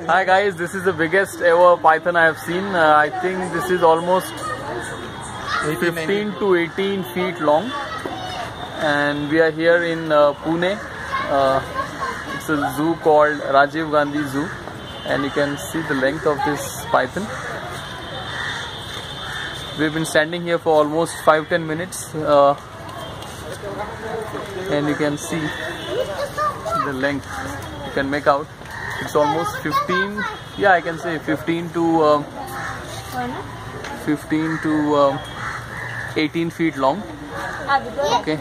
Hi guys, this is the biggest ever python I have seen. I think this is almost 15 to 18 feet long, and we are here in Pune. It's a zoo called Rajiv Gandhi Zoo, and you can see the length of this python. We've been standing here for almost 5-10 minutes, and you can see the length. You can make out it's almost 15. Yeah, I can say 15 to 18 feet long. Okay,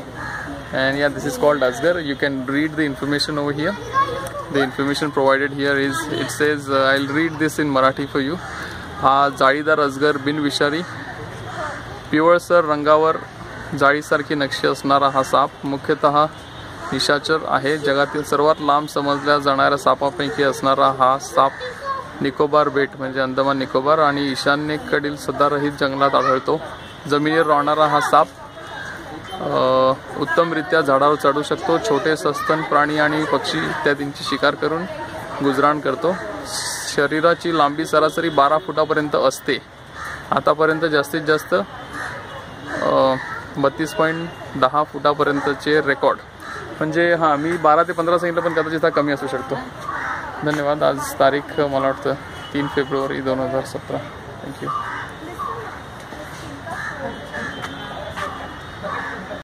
and yeah, this is called Asgar. You can read the information over here. The information provided here is, it says, I'll read this in Marathi for you. हा जाळीदार अजगर बिनविषारी पिवळसर रंगावर जाळीसारखी नक्षी असणारा हा shop मुख्यतः निशाचर आहे. जगातील सर्वात लांब समजल्या जाणाऱ्या सापापैकी असणारा हा साप निकोबार बेट म्हणजे अंदमान निकोबार आणि ईशान्येकडील सदारहित जंगलात आढळतो. जमिनीवर राहणारा हा साप उत्तमरित्या झाडावर चढू शकतो. छोटे सस्तन प्राणी आणि पक्षी इत्यादींची शिकार करून गुजराण करतो. शरीराची लांबी सरासरी 12 फुटापर्यंत असते. आतापर्यंत जास्तीत जास्त 32.10 फुटापर्यंतचे रेकॉर्ड. म्हणजे हां, मी 12 ते 15 सांगितलं, पण कदाचित कमी असू शकतो. धन्यवाद. आज तारीख मला वाटतं 3 फेब्रुवारी 2017. थँक्यू.